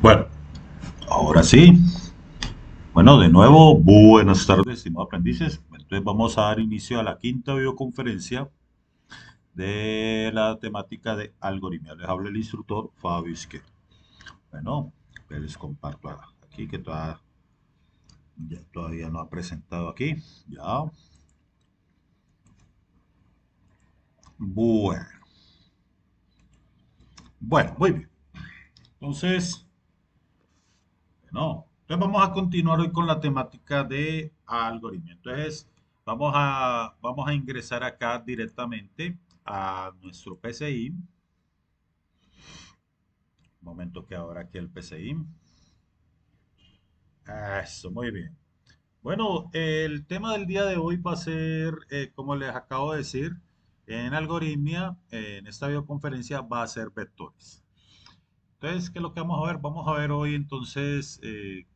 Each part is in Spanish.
Bueno, ahora sí. Bueno, de nuevo, buenas tardes, estimados aprendices. Entonces vamos a dar inicio a la quinta videoconferencia de la temática de algoritmia. Les habla el instructor Fabio Isquer. Bueno, les comparto aquí que todavía no ha presentado aquí. Ya. Bueno, bueno, muy bien. Entonces, entonces vamos a continuar hoy con la temática de algoritmia. Entonces, vamos a ingresar acá directamente a nuestro PCI. Un momento que ahora aquí el PCI. Eso, muy bien. Bueno, el tema del día de hoy va a ser, como les acabo de decir, en algoritmia, en esta videoconferencia va a ser vectores. Entonces, ¿qué es lo que vamos a ver? Vamos a ver hoy entonces qué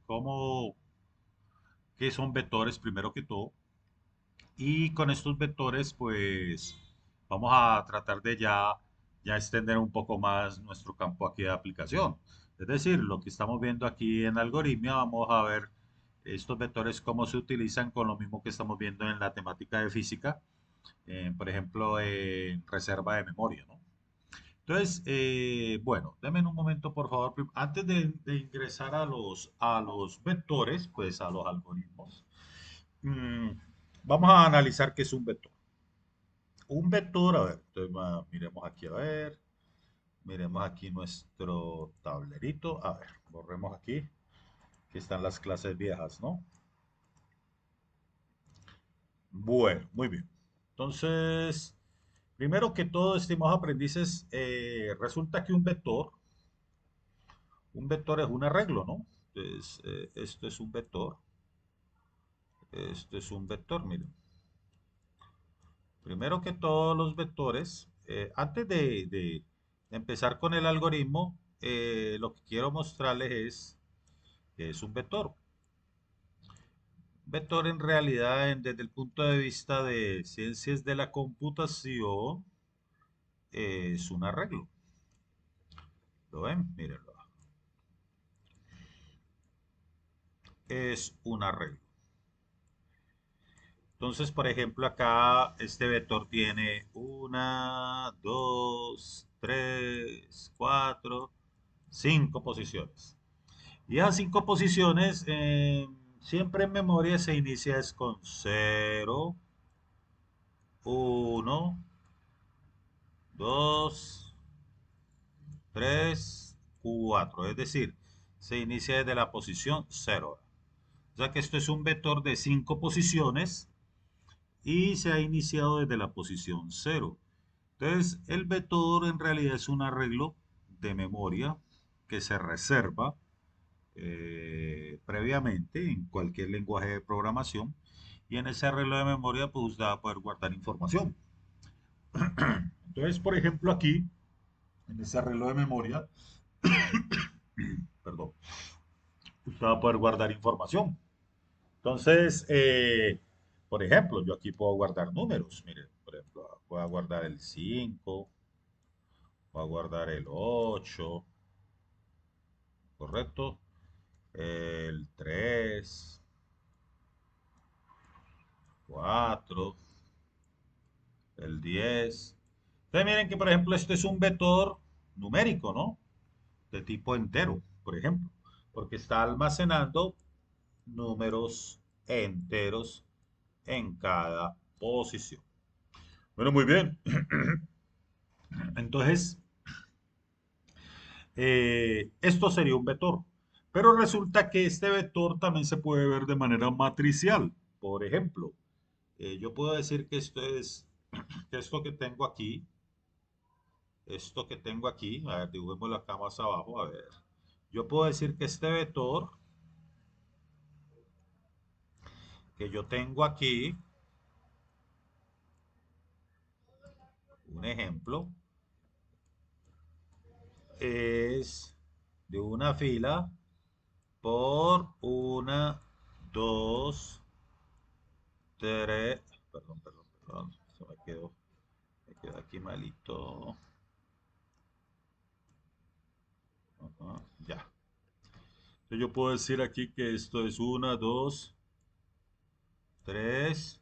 son vectores primero que todo. Y con estos vectores, pues vamos a tratar de ya extender un poco más nuestro campo aquí de aplicación. Es decir, lo que estamos viendo aquí en algoritmia, vamos a ver estos vectores cómo se utilizan con lo mismo que estamos viendo en la temática de física, por ejemplo, en reserva de memoria, ¿no? Entonces, bueno, denme un momento, por favor. Antes de ingresar a los vectores, pues a los algoritmos. Mm, Vamos a analizar qué es un vector. Un vector, a ver, entonces, miremos aquí, a ver, miremos aquí nuestro tablerito. A ver, borremos aquí, que están las clases viejas, ¿no? Bueno, muy bien. Entonces, primero que todo, estimados aprendices, resulta que un vector es un arreglo, ¿no? Entonces, esto es un vector, esto es un vector, miren. Primero que todos los vectores, antes de empezar con el algoritmo, lo que quiero mostrarles es que es un vector. Vector en realidad, desde el punto de vista de ciencias de la computación, es un arreglo. ¿Lo ven? Mírenlo. Es un arreglo. Entonces, por ejemplo, acá este vector tiene una, dos, tres, cuatro, cinco posiciones. Y esas cinco posiciones, siempre en memoria se inicia es con cero, uno, 2, 3, 4. Es decir, se inicia desde la posición cero. O sea que esto es un vector de 5 posiciones y se ha iniciado desde la posición cero. Entonces, el vector en realidad es un arreglo de memoria que se reserva previamente en cualquier lenguaje de programación, y en ese arreglo de memoria pues usted va a poder guardar información. Entonces, por ejemplo, aquí, en ese arreglo de memoria, perdón, usted va a poder guardar información. Entonces, por ejemplo, yo aquí puedo guardar números. Miren, por ejemplo, voy a guardar el 5, voy a guardar el 8, ¿correcto? El 3, 4, el 10. Entonces miren que, por ejemplo, este es un vector numérico, ¿no? De tipo entero, por ejemplo, porque está almacenando números enteros en cada posición. Bueno, muy bien. Entonces, esto sería un vector. Pero resulta que este vector también se puede ver de manera matricial. Por ejemplo, yo puedo decir que que esto que tengo aquí, a ver, dibujémoslo acá más abajo, a ver. Yo puedo decir que este vector que yo tengo aquí, un ejemplo, es de una fila por una, dos, tres, perdón, se me quedó aquí malito. Ajá, ya. Entonces yo puedo decir aquí que esto es una, dos, tres,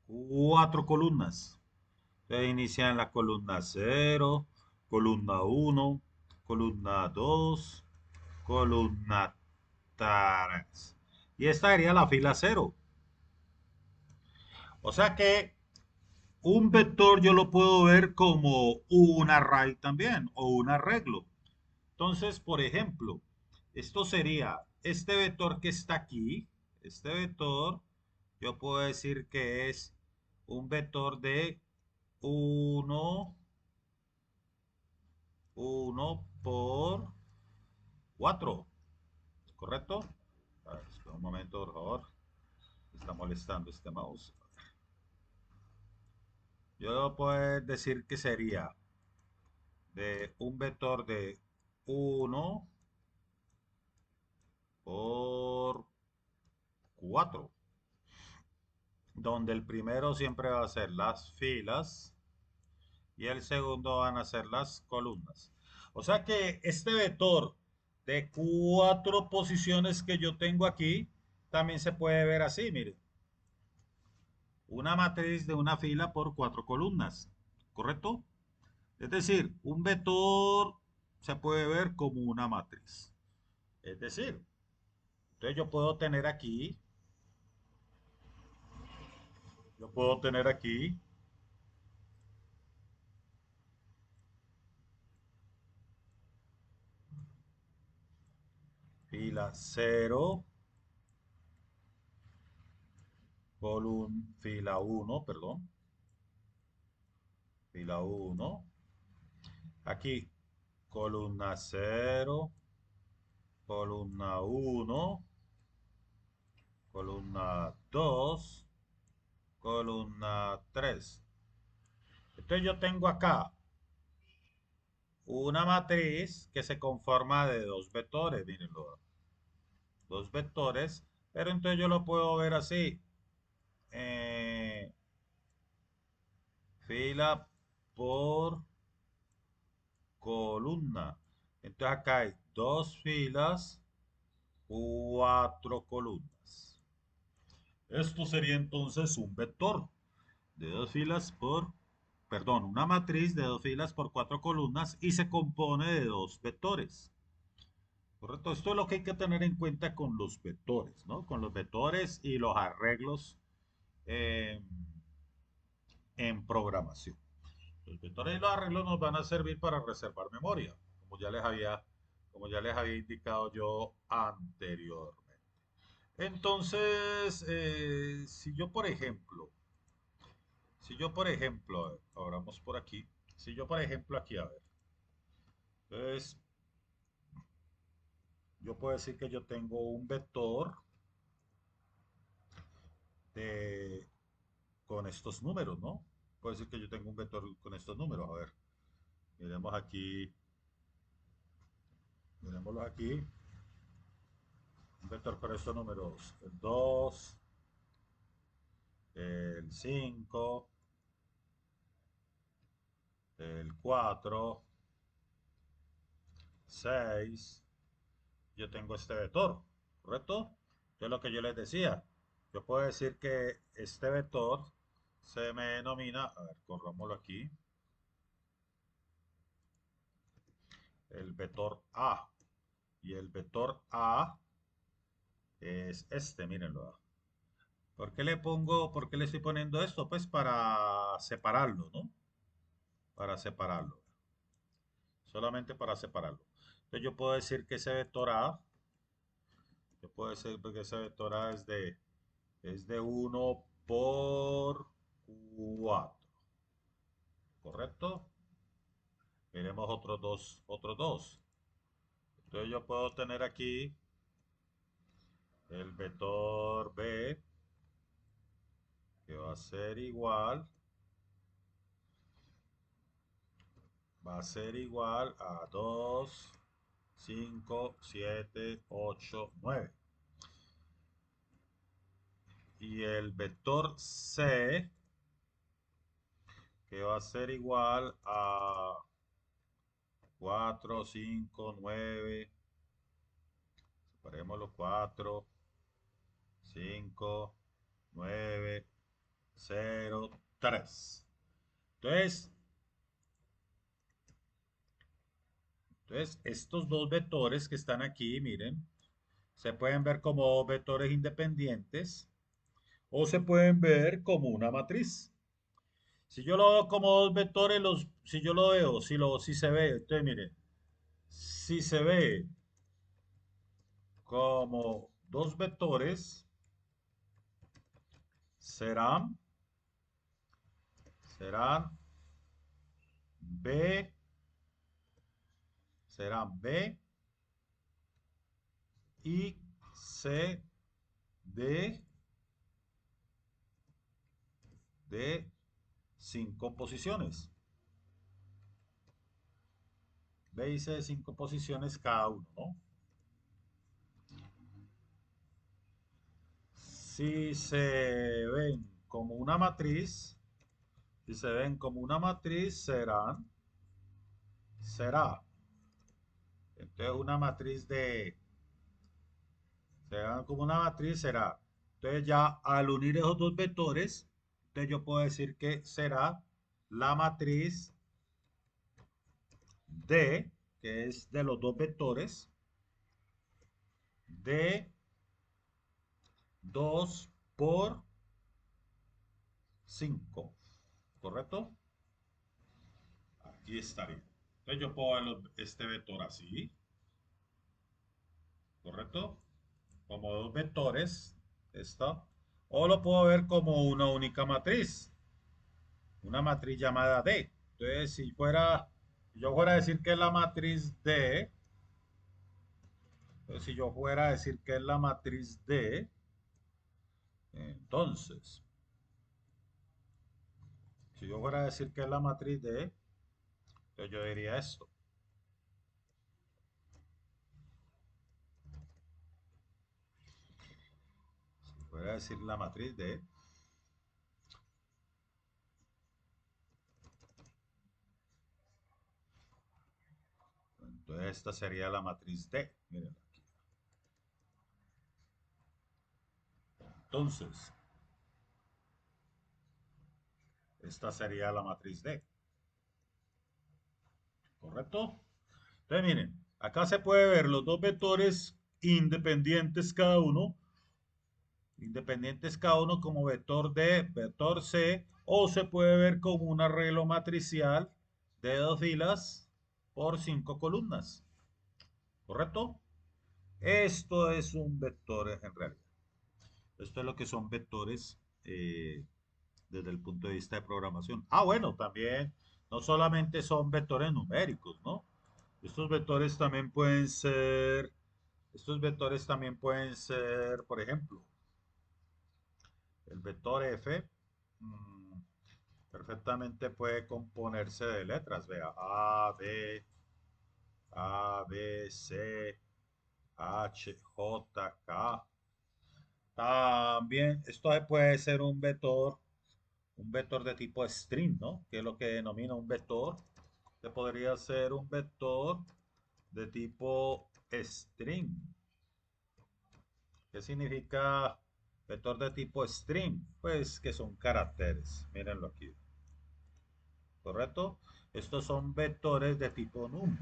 cuatro columnas. Entonces inicia en la columna cero, columna uno, columna 2, columna 3. Y esta sería la fila cero. O sea que un vector yo lo puedo ver como un array también o un arreglo. Entonces, por ejemplo, esto sería este vector que está aquí, este vector, yo puedo decir que es un vector de uno 1 por 4, ¿correcto? A ver, espera un momento, por favor. Me está molestando este mouse. Yo puedo decir que sería de un vector de uno por 4, donde el primero siempre va a ser las filas y el segundo van a ser las columnas. O sea que este vector de 4 posiciones que yo tengo aquí también se puede ver así, mire. Una matriz de una fila por 4 columnas, ¿correcto? Es decir, un vector se puede ver como una matriz. Es decir, entonces yo puedo tener aquí fila cero, fila uno, perdón, fila uno. Aquí columna cero, columna uno, columna 2, columna 3. Entonces yo tengo acá una matriz que se conforma de dos vectores, mírenlo, dos vectores, pero entonces yo lo puedo ver así, eh, fila por columna. Entonces acá hay dos filas, 4 columnas. Esto sería entonces un vector de dos filas por, perdón, una matriz de dos filas por 4 columnas y se compone de dos vectores. Correcto, esto es lo que hay que tener en cuenta con los vectores, ¿no? Con los vectores y los arreglos eh, en programación. Los vectores y los arreglos nos van a servir para reservar memoria, como ya les había indicado yo anteriormente. Entonces, si yo por ejemplo, ahora vamos por aquí, si yo por ejemplo aquí, a ver, entonces yo puedo decir que yo tengo un vector de, con estos números, ¿no? Puedo decir que yo tengo un vector con estos números, a ver, miremos aquí, miremoslo aquí, un vector con estos números, el 2, el 5, el 4, 6. Yo tengo este vector, ¿correcto? Entonces lo que yo les decía, yo puedo decir que este vector se me denomina, a ver, corrámoslo aquí, el vector A. Y el vector A es este, mírenlo. ¿Por qué le estoy poniendo esto? Pues para separarlo, ¿no? Para separarlo. Solamente para separarlo. Entonces yo puedo decir que ese vector A, yo puedo decir que ese vector A es de 1 por 4, ¿correcto? Miremos otros dos. Entonces yo puedo tener aquí el vector B, que va a ser igual a 2, 5, 7, 8, 9. Y el vector C, que va a ser igual a 4, 5, 9, Parémoslo 4, 5, 9, 0, 3. Entonces, estos dos vectores que están aquí, miren, se pueden ver como vectores independientes o se pueden ver como una matriz. Si yo lo veo como dos vectores, si yo lo veo, si se ve, entonces miren, si se ve como dos vectores, serán, serán B, serán B y C de 5 posiciones. B y C de 5 posiciones cada uno, ¿no? Si se ven como una matriz, si se ven como una matriz, será. Entonces una matriz será como una matriz, será. Entonces ya al unir esos dos vectores, entonces yo puedo decir que será la matriz D, que es de los dos vectores, de 2 por 5, ¿correcto? Aquí estaría. Entonces yo puedo ver este vector así, ¿correcto? Como dos vectores, esta. O lo puedo ver como una única matriz, una matriz llamada D. Entonces, si yo fuera a decir que es la matriz D, entonces si yo fuera a decir que es la matriz D, entonces, si yo fuera a decir que es la matriz D, entonces yo diría esto. Si fuera a decir la matriz D, entonces esta sería la matriz D. Miren aquí. Entonces, esta sería la matriz D, ¿correcto? Entonces, miren, acá se puede ver los dos vectores independientes cada uno como vector D, vector C, o se puede ver como un arreglo matricial de dos filas por cinco columnas, ¿correcto? Esto es un vector en realidad. Esto es lo que son vectores desde el punto de vista de programación. Ah, bueno, también no solamente son vectores numéricos, ¿no? Estos vectores también pueden ser, estos vectores también pueden ser, por ejemplo, el vector f mm, perfectamente puede componerse de letras, vea, A, B, C, H, J, K. También esto puede ser un vector de tipo string, ¿no? Que es lo que denomina un vector, que podría ser un vector de tipo string. ¿Qué significa vector de tipo string? Pues que son caracteres. Mírenlo aquí. ¿Correcto? Estos son vectores de tipo num.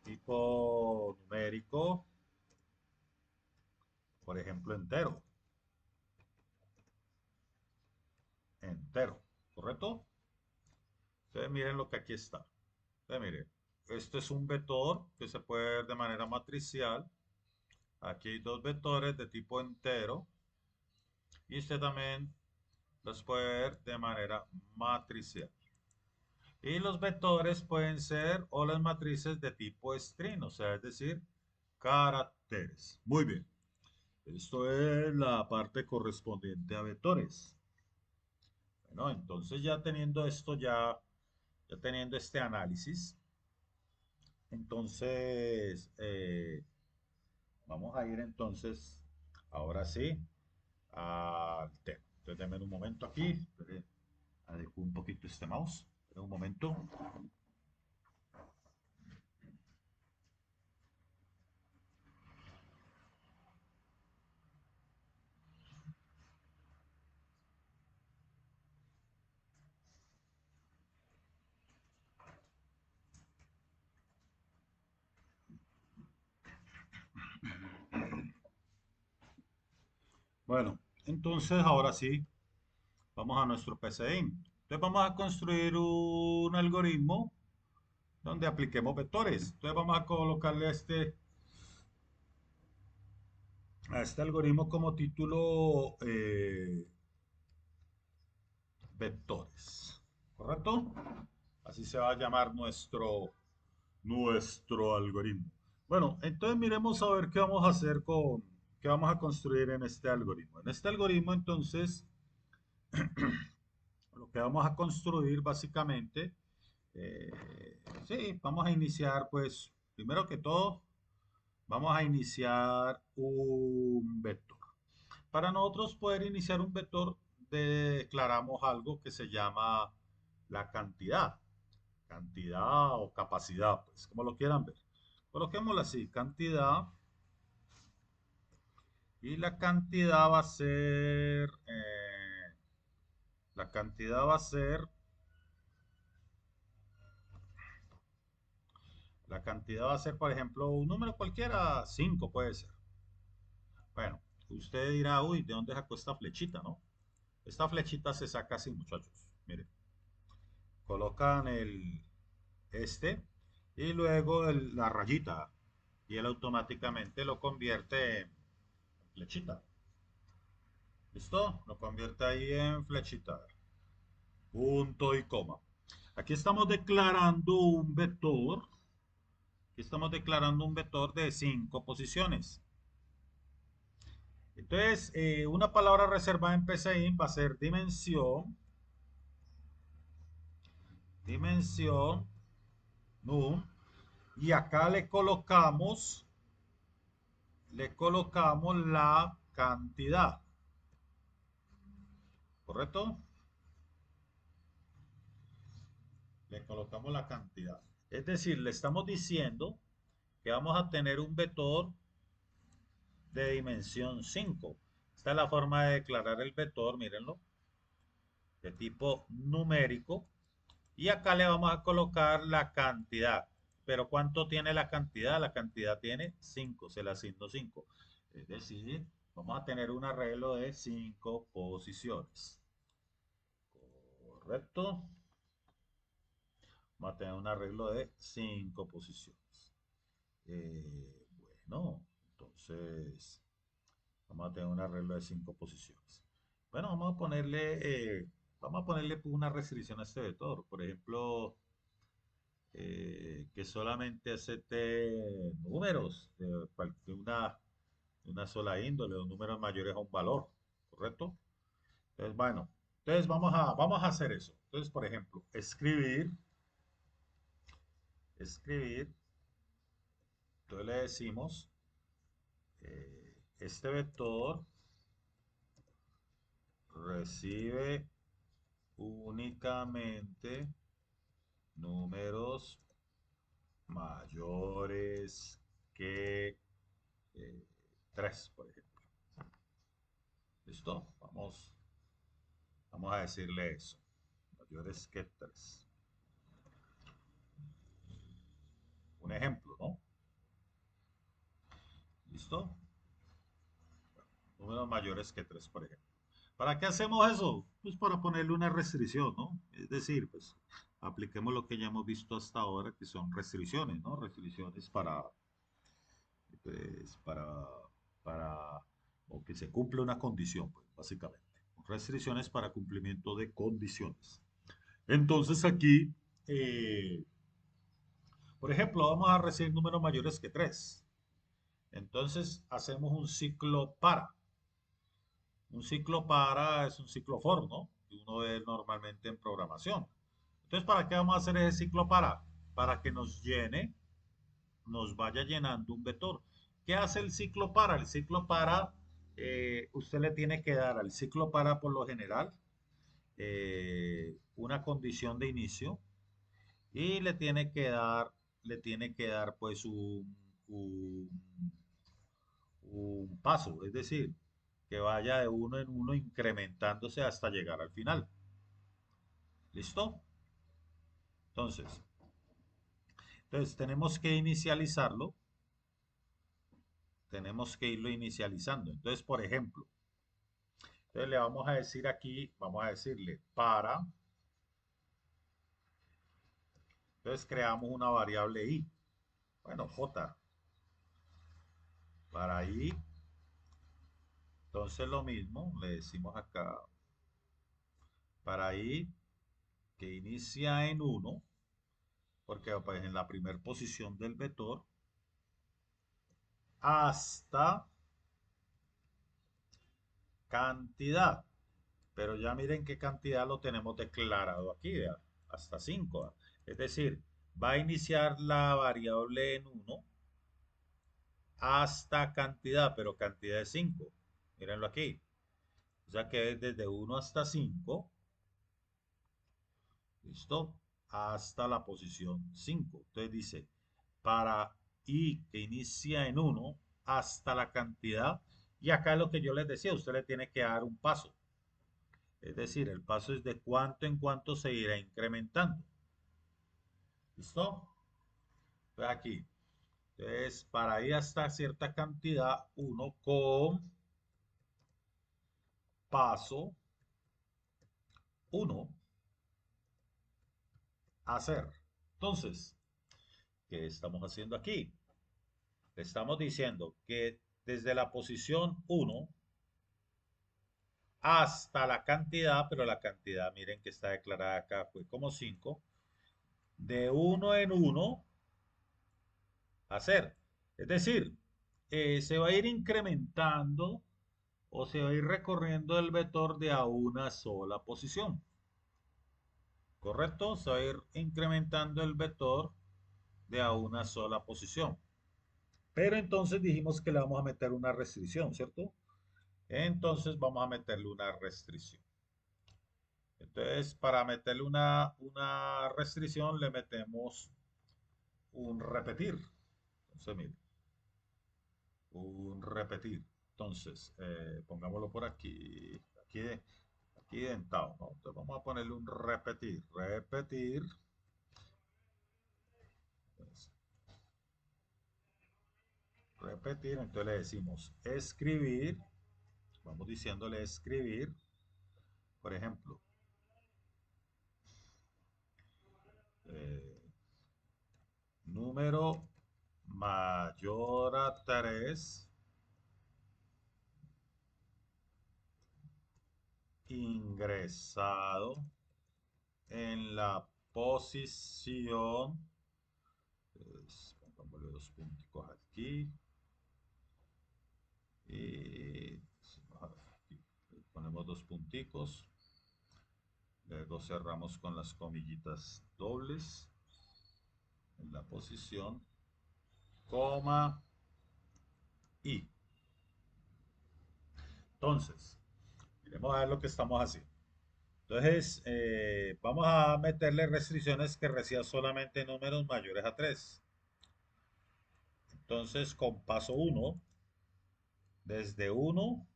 Tipo numérico, por ejemplo, entero. Entero. ¿Correcto? Entonces miren lo que aquí está. Entonces miren, esto es un vector que se puede ver de manera matricial. Aquí hay dos vectores de tipo entero. Y usted también los puede ver de manera matricial. Y los vectores pueden ser o las matrices de tipo string, o sea, es decir, caracteres. Muy bien. Esto es la parte correspondiente a vectores. Bueno, entonces ya teniendo esto, ya teniendo este análisis, entonces vamos a ir entonces, ahora sí, al tema. Entonces denme un momento aquí. Adecuo un poquito este mouse. Esperen un momento. Bueno, entonces ahora sí, vamos a nuestro PCI. Entonces vamos a construir un algoritmo donde apliquemos vectores. Entonces vamos a colocarle a este algoritmo como título vectores. ¿Correcto? Así se va a llamar nuestro algoritmo. Bueno, entonces miremos a ver qué vamos a hacer qué vamos a construir en este algoritmo. En este algoritmo, entonces, lo que vamos a construir básicamente, eh, sí, vamos a iniciar, pues, primero que todo, vamos a iniciar un vector. Para nosotros poder iniciar un vector, declaramos algo que se llama la cantidad o capacidad, pues, como lo quieran ver. Coloquémoslo así, cantidad, y la cantidad va a ser, la cantidad va a ser, por ejemplo, un número cualquiera, 5 puede ser. Bueno, usted dirá, uy, ¿de dónde sacó esta flechita, no? Esta flechita se saca así, muchachos. Miren, colocan y luego la rayita y él automáticamente lo convierte en flechita. ¿Listo? Lo convierte ahí en flechita. Punto y coma. Aquí estamos declarando un vector. Aquí estamos declarando un vector de 5 posiciones. Entonces, una palabra reservada en PCIN va a ser dimensión, num, y acá le colocamos la cantidad, ¿correcto? Le colocamos la cantidad. Es decir, le estamos diciendo que vamos a tener un vector de dimensión 5. Esta es la forma de declarar el vector, mírenlo, de tipo numérico. Y acá le vamos a colocar la cantidad. Pero ¿cuánto tiene la cantidad? La cantidad tiene 5, se le asigno 5. Es decir, vamos a tener un arreglo de 5 posiciones. ¿Correcto? Vamos a tener un arreglo de 5 posiciones. Bueno, entonces vamos a tener un arreglo de 5 posiciones. Bueno, vamos a ponerle una restricción a este vector. Por ejemplo, que solamente acepte números de una sola índole, o números mayores a un valor, ¿correcto? Entonces, bueno, entonces vamos a hacer eso. Entonces, por ejemplo, escribir, entonces le decimos, este vector recibe únicamente números mayores que eh, 3, por ejemplo. ¿Listo? Vamos a decirle eso. Mayores que 3. Un ejemplo, ¿no? ¿Listo? Números mayores que 3, por ejemplo. ¿Para qué hacemos eso? Pues para ponerle una restricción, ¿no? Es decir, pues apliquemos lo que ya hemos visto hasta ahora, que son restricciones, ¿no? Restricciones pues, para, o que se cumpla una condición, pues, básicamente. Restricciones para cumplimiento de condiciones. Entonces aquí, por ejemplo, vamos a recibir números mayores que 3. Entonces hacemos un ciclo para. Un ciclo para es un ciclo for, ¿no? Que uno ve normalmente en programación. Entonces, ¿para qué vamos a hacer ese ciclo para? Para que nos vaya llenando un vector. ¿Qué hace el ciclo para? El ciclo para, usted le tiene que dar al ciclo para por lo general una condición de inicio y le tiene que dar pues un paso, es decir, que vaya de uno en uno incrementándose hasta llegar al final. ¿Listo? Entonces, entonces tenemos que irlo inicializando. Entonces, por ejemplo, Entonces le vamos a decir aquí, vamos a decirle para, entonces creamos una variable i, bueno, j, para i, entonces lo mismo, le decimos acá, para i que inicia en uno, porque pues en la primera posición del vector, hasta cantidad. Pero ya miren qué cantidad lo tenemos declarado aquí, vea, hasta 5. Es decir, va a iniciar la variable en uno hasta cantidad, pero cantidad de 5. Mírenlo aquí. O sea que es desde uno hasta 5, ¿listo? Hasta la posición 5. Entonces dice, para i que inicia en uno hasta la cantidad. Y acá es lo que yo les decía, usted le tiene que dar un paso. Es decir, el paso es de cuánto en cuánto se irá incrementando. ¿Listo? Entonces aquí. Entonces, para ir hasta cierta cantidad, uno con paso uno hacer. Entonces, ¿qué estamos haciendo aquí? Le estamos diciendo que desde la posición uno hasta la cantidad, pero la cantidad, miren que está declarada acá, fue como 5, de uno en uno hacer. Es decir, se va a ir incrementando o se va a ir recorriendo el vector de a una sola posición. ¿Correcto? Se va a ir incrementando el vector de a una sola posición. Pero entonces dijimos que le vamos a meter una restricción, ¿cierto? Entonces vamos a meterle una restricción. Entonces, para meterle una restricción, le metemos un repetir. Entonces, mire, un repetir. Entonces, pongámoslo por aquí, aquí dentado, ¿no? Entonces vamos a ponerle un repetir, repetir. Entonces, repetir, entonces le decimos escribir, vamos diciéndole escribir, por ejemplo, eh, número mayor a 3 ingresado en la posición, pues, pongámosle dos punticos aquí, y aquí ponemos dos punticos, luego cerramos con las comillitas dobles en la posición, coma y. Entonces, miremos a ver lo que estamos haciendo. Entonces, vamos a meterle restricciones que reciban solamente números mayores a 3. Entonces, con paso uno, desde uno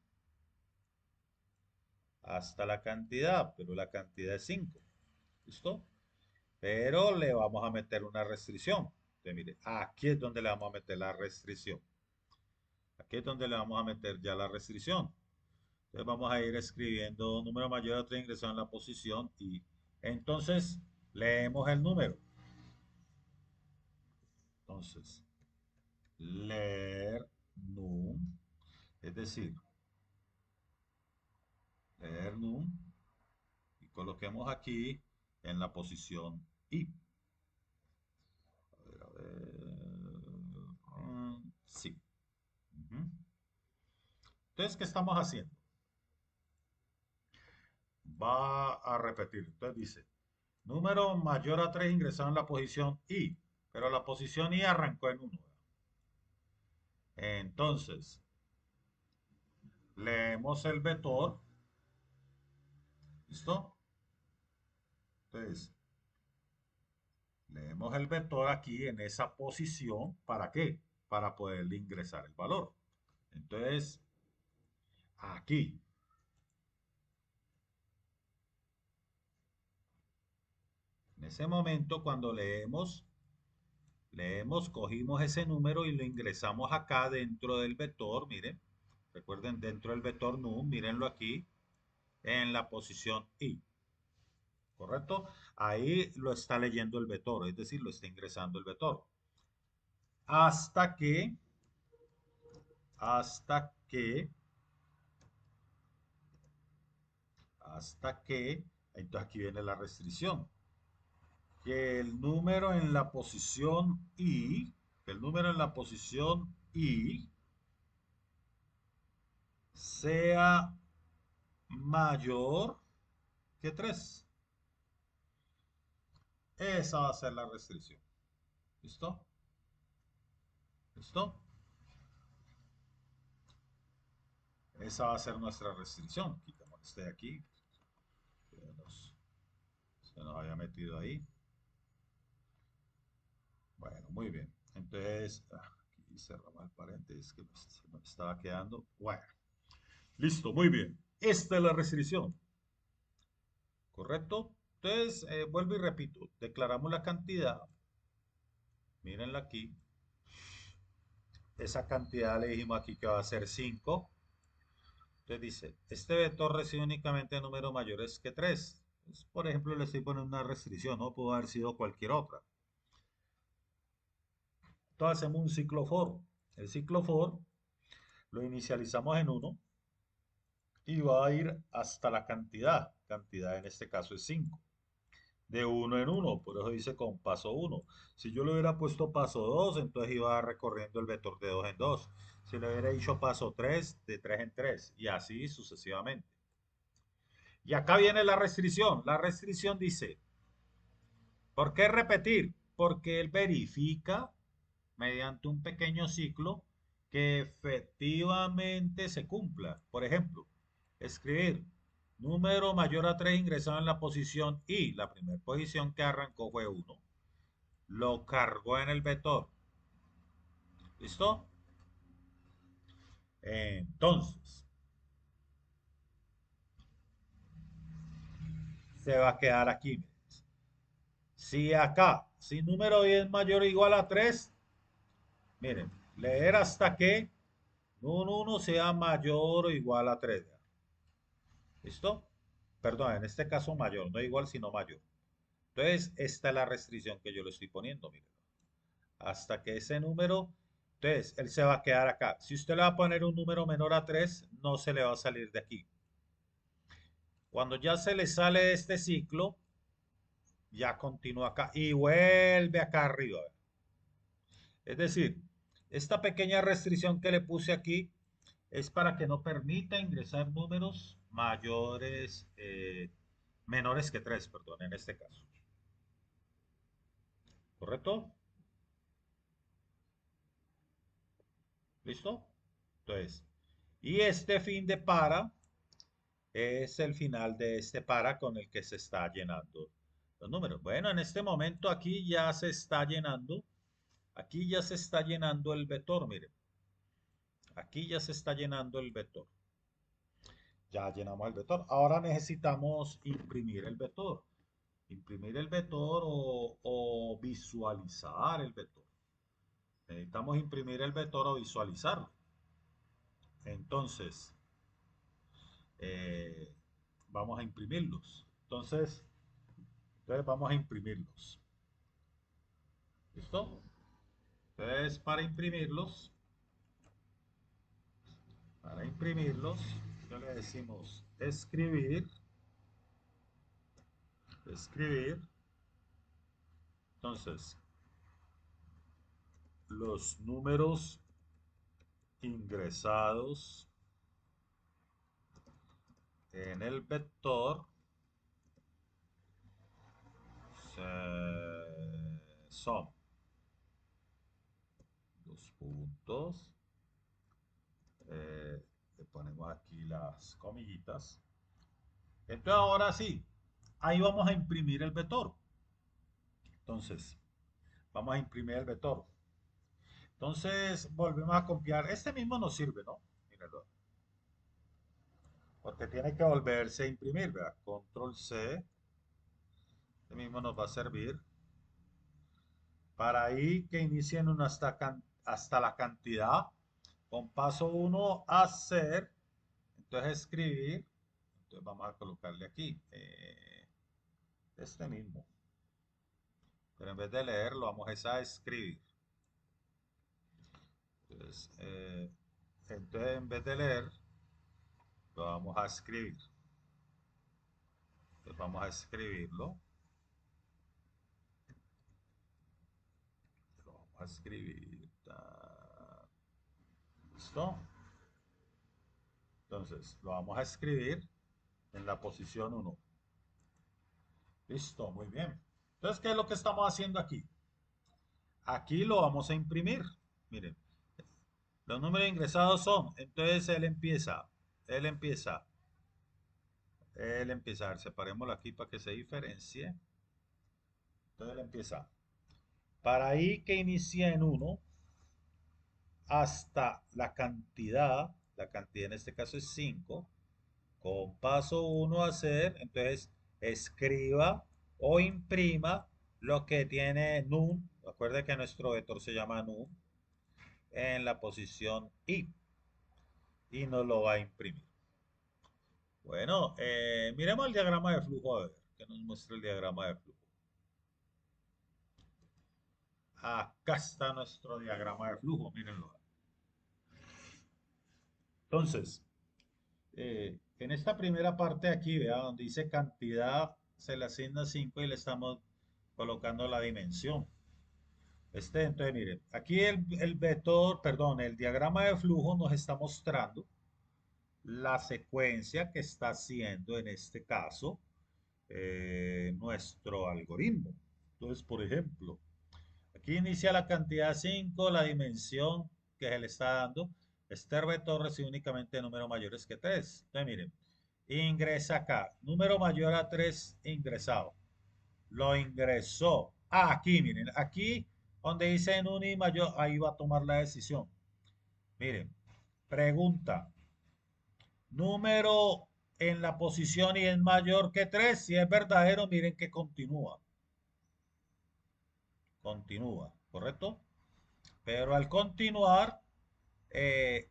hasta la cantidad, pero la cantidad es 5. ¿Listo? Pero le vamos a meter una restricción. Entonces, mire, aquí es donde le vamos a meter la restricción. Aquí es donde le vamos a meter ya la restricción. Entonces vamos a ir escribiendo número mayor a 3 ingresado en la posición y entonces leemos el número. Entonces, leer num, es decir, leer num y coloquemos aquí en la posición i. A ver, sí. Ujú. Entonces, ¿qué estamos haciendo? Va a repetir. Entonces dice, número mayor a 3 ingresado en la posición i, pero la posición i arrancó en 1. Entonces, leemos el vector, ¿listo? Entonces, leemos el vector aquí en esa posición, ¿para qué? Para poderle ingresar el valor. Entonces, aquí, en ese momento, cuando leemos, cogimos ese número y lo ingresamos acá dentro del vector, miren, recuerden, dentro del vector num, mírenlo aquí, en la posición I, ¿correcto? Ahí lo está leyendo el vector, es decir, lo está ingresando el vector. Hasta que, hasta que, hasta que, entonces aquí viene la restricción, que el número en la posición I, el número en la posición I sea mayor que 3. Esa va a ser la restricción. ¿Listo? ¿Listo? Esa va a ser nuestra restricción. Quitamos este de aquí. Se nos había metido ahí. Bueno, muy bien. Entonces, aquí cerramos el paréntesis que se me estaba quedando. Bueno, listo, muy bien. Esta es la restricción. ¿Correcto? Entonces, vuelvo y repito. Declaramos la cantidad. Mírenla aquí. Esa cantidad le dijimos aquí que va a ser 5. Entonces dice, este vector recibe únicamente números mayores que 3. Entonces, por ejemplo, le estoy poniendo una restricción, no pudo haber sido cualquier otra. Entonces hacemos un ciclo for. El ciclo for lo inicializamos en 1 y va a ir hasta la cantidad. Cantidad en este caso es 5. De 1 en 1, por eso dice con paso 1. Si yo le hubiera puesto paso 2, entonces iba recorriendo el vector de 2 en 2. Si le hubiera dicho paso 3, de 3 en 3. Y así sucesivamente. Y acá viene la restricción. La restricción dice, ¿por qué repetir? Porque él verifica mediante un pequeño ciclo que efectivamente se cumpla. Por ejemplo, escribir número mayor a 3 ingresado en la posición I. La primera posición que arrancó fue 1. Lo cargó en el vector. ¿Listo? Entonces, se va a quedar aquí. Si acá, si número I es mayor o igual a 3, miren, leer hasta que un 1 sea mayor o igual a 3. ¿Listo? Perdón, en este caso mayor, no igual, sino mayor. Entonces, esta es la restricción que yo le estoy poniendo, miren. Hasta que ese número, entonces, él se va a quedar acá. Si usted le va a poner un número menor a 3, no se le va a salir de aquí. Cuando ya se le sale de este ciclo, ya continúa acá y vuelve acá arriba. Es decir, esta pequeña restricción que le puse aquí es para que no permita ingresar números mayores, menores que 3, perdón, en este caso. ¿Correcto? ¿Listo? Entonces, y este fin de para es el final de este para con el que se está llenando los números. Bueno, en este momento aquí ya se está llenando, aquí ya se está llenando el vector, miren. Aquí ya se está llenando el vector. Ya llenamos el vector. Ahora necesitamos imprimir el vector. Imprimir el vector o visualizar el vector. Necesitamos imprimir el vector o visualizarlo. Entonces, eh, vamos a imprimirlos. Entonces vamos a imprimirlos. ¿Listo? Entonces, para imprimirlos, ya le decimos escribir, escribir. Entonces, los números ingresados en el vector son dos puntos. Le ponemos aquí las comillitas. Entonces ahora sí, ahí vamos a imprimir el vector. Entonces, vamos a imprimir el vector. Entonces, volvemos a copiar. Este mismo nos sirve, ¿no? Mírenlo. Porque tiene que volverse a imprimir, ¿verdad? Control C. Este mismo nos va a servir. Para ahí que inicien hasta la cantidad. Con paso 1, hacer. Entonces, escribir. Entonces vamos a colocarle aquí este mismo. Pero en vez de leer, lo vamos a escribir. Entonces, en vez de leer, lo vamos a escribir. Entonces vamos a escribirlo. Lo vamos a escribir. ¿Listo? Entonces, lo vamos a escribir en la posición 1. Listo, muy bien. Entonces, ¿qué es lo que estamos haciendo aquí? Aquí lo vamos a imprimir. Miren, los números ingresados son, entonces él empieza, a ver, separémoslo aquí para que se diferencie. Entonces él empieza. Para i que inicia en 1 hasta la cantidad en este caso es 5, con paso 1 a hacer, entonces escriba o imprima lo que tiene num, recuerde que nuestro vector se llama num, en la posición i y nos lo va a imprimir. Bueno, miremos el diagrama de flujo, a ver, que nos muestra el diagrama de flujo. Acá está nuestro diagrama de flujo, mírenlo. Entonces, en esta primera parte aquí, vea, donde dice cantidad, se le asigna 5 y le estamos colocando la dimensión. Entonces, miren, aquí el vector, perdón, el diagrama de flujo nos está mostrando la secuencia que está haciendo en este caso nuestro algoritmo. Entonces, por ejemplo, aquí inicia la cantidad 5, la dimensión que se le está dando. Este vector recibe únicamente números mayores que 3. Entonces, miren, ingresa acá, número mayor a 3 ingresado. Lo ingresó. Aquí, miren, aquí donde dice en un y mayor, ahí va a tomar la decisión. Miren, pregunta, número en la posición y es mayor que 3. Si es verdadero, miren que continúa. Continúa, ¿correcto? Pero al continuar, eh,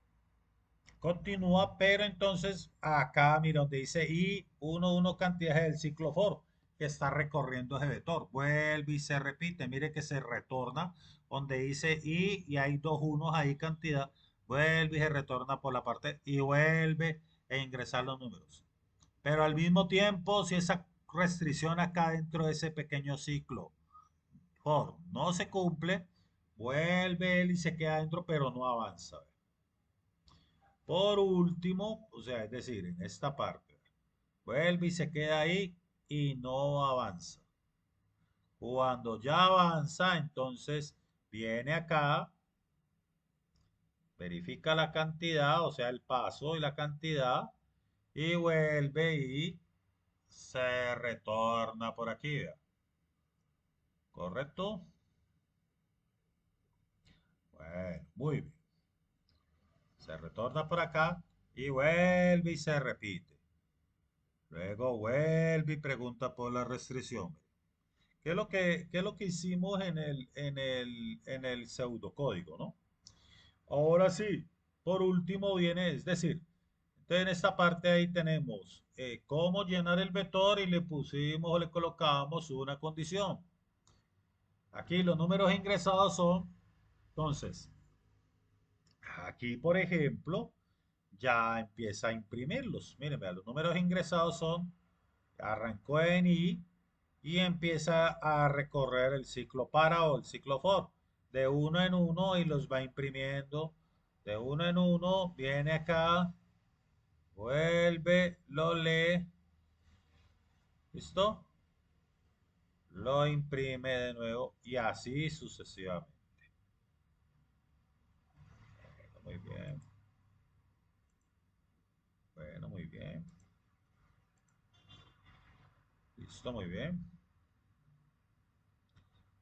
continúa, pero entonces acá, mira, donde dice I11 cantidad del ciclo for, que está recorriendo ese vector. Vuelve y se repite. Mire que se retorna donde dice I y hay dos unos ahí cantidad. Vuelve y se retorna por la parte y vuelve a ingresar los números. Pero al mismo tiempo, si esa restricción acá dentro de ese pequeño ciclo for no se cumple, vuelve él y se queda adentro, pero no avanza. Por último, o sea, es decir, en esta parte, vuelve y se queda ahí y no avanza. Cuando ya avanza, entonces viene acá, verifica la cantidad, o sea, el paso y la cantidad, y vuelve y se retorna por aquí, ¿vea? ¿Correcto? Bueno, muy bien. Se retorna por acá y vuelve y se repite. Luego vuelve y pregunta por la restricción. ¿Qué es lo que hicimos en el pseudocódigo, ¿no? Ahora sí, por último viene, es decir, entonces en esta parte ahí tenemos cómo llenar el vector y le pusimos o le colocamos una condición. Aquí los números ingresados son, entonces, aquí por ejemplo, ya empieza a imprimirlos. Miren, vean, los números ingresados son, arrancó en I y empieza a recorrer el ciclo para o el ciclo for de uno en uno y los va imprimiendo de uno en uno, viene acá, vuelve, lo lee, ¿listo? Lo imprime de nuevo y así sucesivamente. Muy bien. Bueno, muy bien. Listo, muy bien.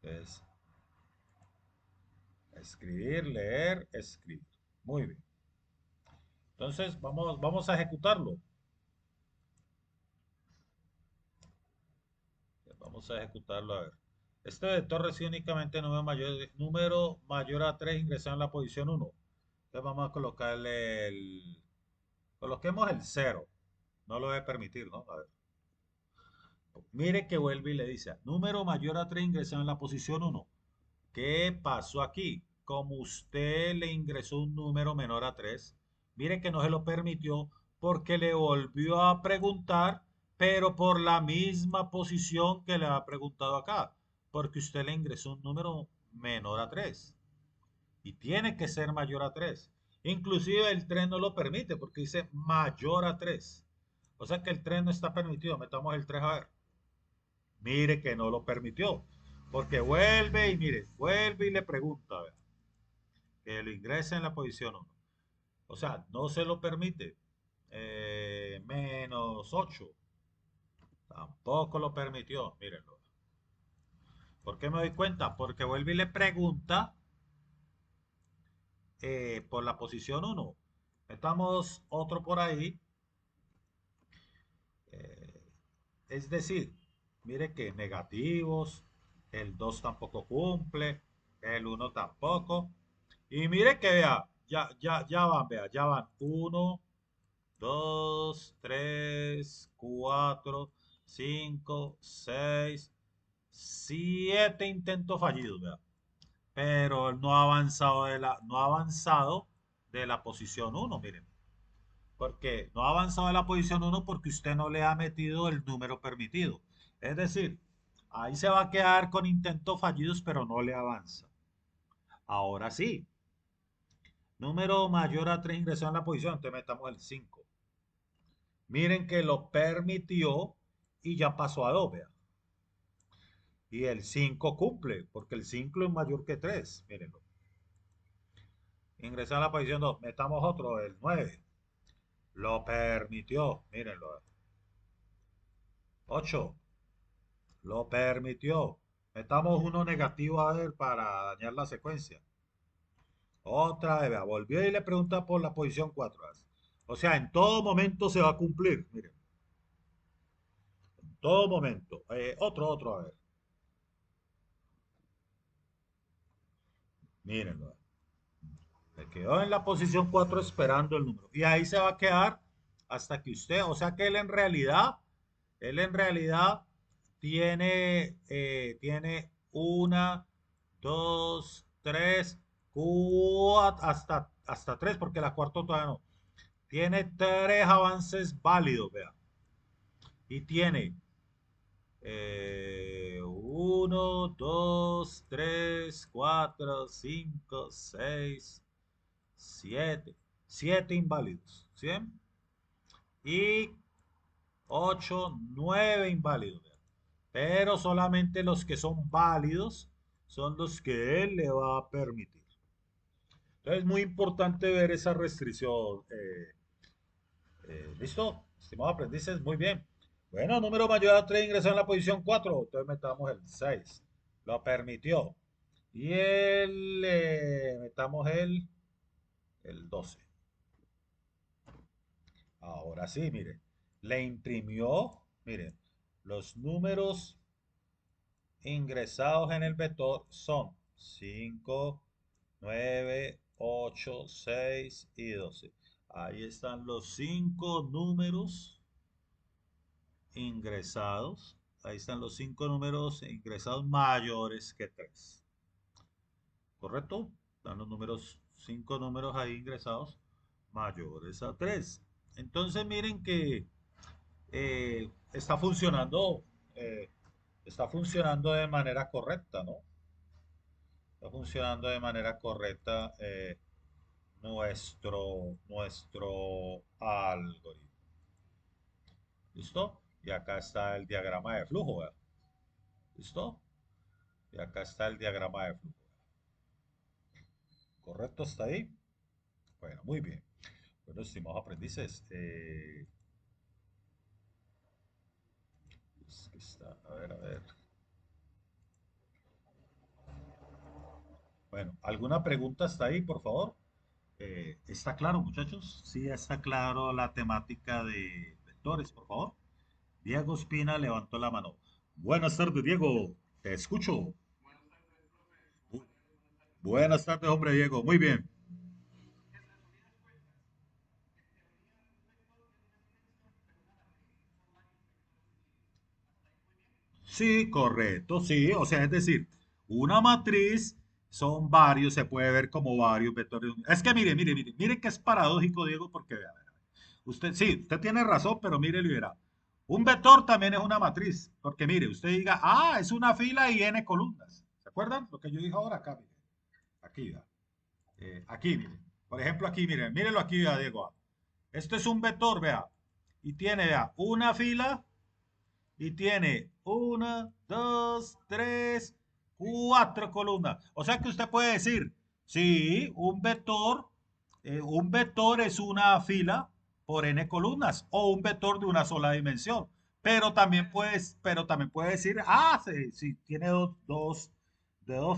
Entonces, escribir, leer, escribir. Muy bien. Entonces, vamos a ejecutarlo. Vamos a ejecutarlo a ver. Este vector recibe únicamente número mayor a 3 ingresado en la posición 1. Entonces vamos a colocarle coloquemos el 0. No lo debe permitir, ¿no? A ver. Mire que vuelve y le dice, número mayor a 3 ingresado en la posición uno. ¿Qué pasó aquí? Como usted le ingresó un número menor a 3, mire que no se lo permitió porque le volvió a preguntar, pero por la misma posición que le ha preguntado acá, porque usted le ingresó un número menor a 3 y tiene que ser mayor a 3. Inclusive el tren no lo permite porque dice mayor a 3. O sea que el tren no está permitido. Metamos el 3 a ver. Mire que no lo permitió. Porque vuelve y mire, vuelve y le pregunta, ¿verdad? Que lo ingrese en la posición uno. O sea, no se lo permite. Menos 8. Tampoco lo permitió. Mírenlo. ¿Por qué me doy cuenta? Porque vuelve y le pregunta por la posición uno. Metamos otro por ahí. Eh, es decir, mire que negativos, el 2 tampoco cumple, el uno tampoco. Y mire que vea, ya van, vea, ya van. Uno, 2, 3, 4, 5, 6, 7 intentos fallidos, vea. Pero no ha avanzado no ha avanzado de la posición uno, miren. Porque no ha avanzado de la posición uno porque usted no le ha metido el número permitido. Es decir, ahí se va a quedar con intentos fallidos, pero no le avanza. Ahora sí, número mayor a 3 ingresó en la posición, entonces metamos el 5. Miren que lo permitió y ya pasó a 2, vea. Y el 5 cumple, porque el 5 es mayor que 3. Mírenlo. Ingresó en la posición 2. Metamos otro, el 9. Lo permitió. Mírenlo. 8. Lo permitió. Metamos uno negativo a ver para dañar la secuencia. Otra vez, vea, volvió y le pregunta por la posición 4. O sea, en todo momento se va a cumplir. Miren, en todo momento. Otro, a ver. Mírenlo. Se quedó en la posición 4 esperando el número. Y ahí se va a quedar hasta que usted, o sea que él en realidad tiene una, dos, tres, cuatro, hasta tres, porque la cuarta todavía no. Tiene tres avances válidos, vea. Y tiene 1, 2, 3, 4, 5, 6, 7. 7 inválidos. ¿Sí? Y 8, 9 inválidos. Vea. Pero solamente los que son válidos son los que él le va a permitir. Entonces es muy importante ver esa restricción. ¿Listo? Estimados aprendices, muy bien. Bueno, número mayor a 3 ingresó en la posición 4. Entonces metamos el 6. Lo permitió. Y metamos el 12. Ahora sí, mire. Le imprimió, miren, los números ingresados en el vector son 5, 9, 8, 6 y 12. Ahí están los 5 números ingresados. Ahí están los 5 números ingresados mayores que 3. ¿Correcto? Están los números, 5 números ahí ingresados mayores a 3. Entonces miren que está funcionando, eh, está funcionando de manera correcta, ¿no? Está funcionando de manera correcta nuestro algoritmo. ¿Listo? Y acá está el diagrama de flujo, ¿verdad? ¿Listo? Y acá está el diagrama de flujo. ¿Correcto? ¿Está ahí? Bueno, muy bien. Bueno, estimados aprendices, es que está, a ver, a ver. Bueno, ¿alguna pregunta hasta ahí, por favor? ¿Está claro, muchachos? Sí, está claro la temática de vectores, por favor. Diego Espina levantó la mano. Buenas tardes, Diego. Te escucho. Buenas tardes, hombre, Diego. Muy bien. Sí, correcto, sí. O sea, es decir, una matriz son varios, se puede ver como varios vectores. Es que mire que es paradójico, Diego, porque vea, vea, usted, sí, usted tiene razón, pero mire, y verá. Un vector también es una matriz, porque mire, usted diga, ah, es una fila y n columnas. ¿Se acuerdan? Lo que yo dije ahora acá, mire. Aquí, vea. Aquí, mire. Por ejemplo, aquí, mire, mírelo aquí, vea, Diego. Esto es un vector, vea. Y tiene, vea, una fila y tiene una, dos, tres, cuatro columnas. O sea que usted puede decir, sí, un vector es una fila por n columnas o un vector de una sola dimensión. Pero también puede decir, ah, si tiene de dos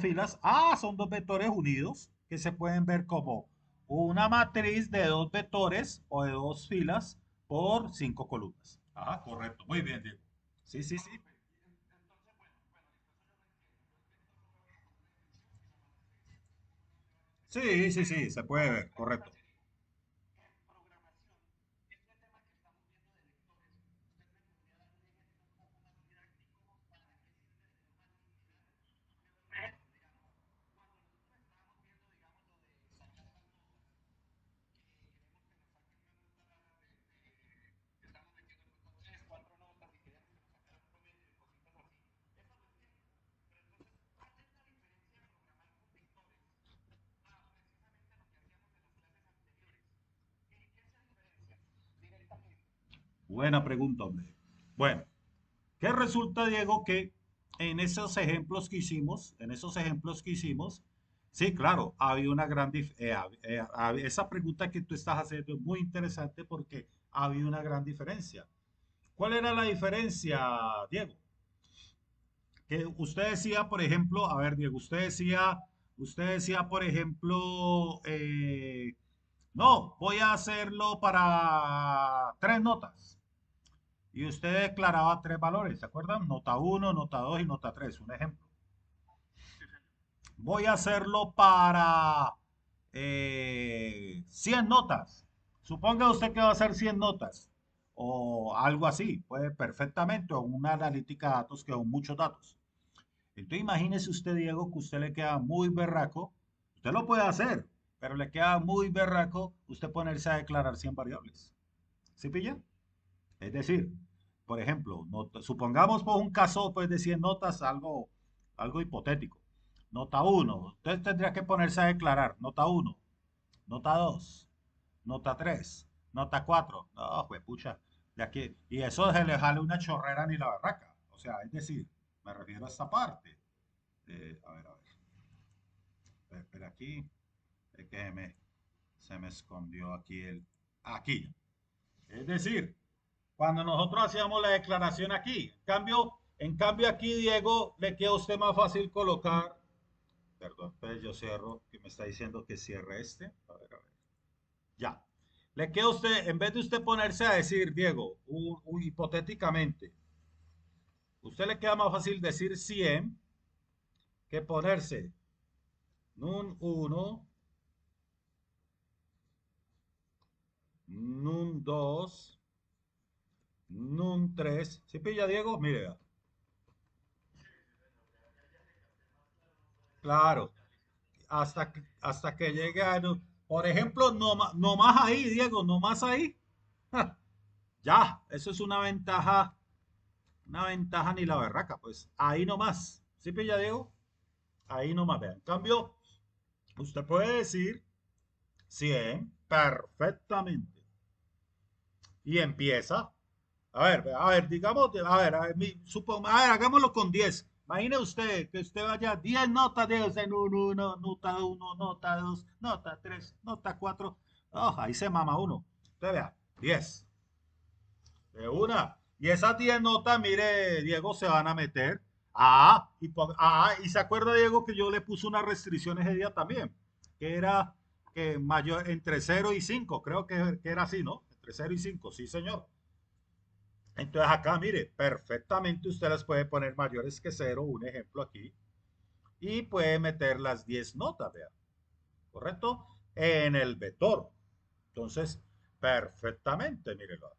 filas, ah, son dos vectores unidos que se pueden ver como una matriz de dos vectores o de dos filas por cinco columnas. Ajá, correcto. Muy bien, Diego. Sí, sí, sí. Sí, sí, sí, se puede ver, correcto. Buena pregunta, hombre. Bueno, ¿qué resulta, Diego? Que en esos ejemplos que hicimos, sí, claro, había una gran esa pregunta que tú estás haciendo es muy interesante porque había una gran diferencia. ¿Cuál era la diferencia, Diego? Que usted decía, por ejemplo, a ver, Diego, usted decía, por ejemplo, no, voy a hacerlo para tres notas. Y usted declaraba tres valores, ¿se acuerdan? Nota uno, nota 2 y nota 3, un ejemplo. Voy a hacerlo para 100 notas. Suponga usted que va a hacer 100 notas o algo así, puede perfectamente, o una analítica de datos que son muchos datos. Entonces imagínese usted, Diego, que usted le queda muy berraco, usted lo puede hacer, pero le queda muy berraco usted ponerse a declarar 100 variables. ¿Sí pilla? Es decir, por ejemplo, supongamos por un caso pues, de 100 notas, algo hipotético. Nota uno, usted tendría que ponerse a declarar. Nota uno, nota 2, nota 3, nota 4. No, pues pucha, de aquí. Y eso se le jale una chorrera ni la barraca. O sea, es decir, me refiero a esta parte. A ver, a ver. Espera aquí. Es que se me escondió aquí el... Aquí. Es decir, cuando nosotros hacíamos la declaración aquí. En cambio aquí, Diego, le queda a usted más fácil colocar, perdón, pues yo cierro, que me está diciendo que cierre este. A ver. Ya. Le queda a usted, en vez de usted ponerse a decir, Diego, hipotéticamente, usted le queda más fácil decir 100 que ponerse nun uno, nun 2, nun 3. ¿Sí pilla, Diego? Mire, vea. Claro, hasta que llegue a... Por ejemplo, no más ahí, Diego, no más ahí. Ja, ya, eso es una ventaja ni la berraca, pues ahí nomás. ¿Sí pilla, Diego? Ahí nomás, vean. En cambio, usted puede decir 100 perfectamente y empieza. A ver, digamos, a ver, a ver, hagámoslo con 10. Imagine usted que usted vaya 10 notas de en uno, nota uno, nota 2, nota 3, nota 4. Oh, ahí se mama uno. Usted vea, 10 de una. Y esas 10 notas, mire, Diego, se van a meter. Y se acuerda, Diego, que yo le puse una restricción ese día también, que era que mayor entre 0 y 5, creo que era así, ¿no? Entre 0 y 5, sí, señor. Entonces acá, mire, perfectamente usted las puede poner mayores que cero, un ejemplo aquí, y puede meter las 10 notas, vea, ¿correcto? En el vector. Entonces, perfectamente, mírelo.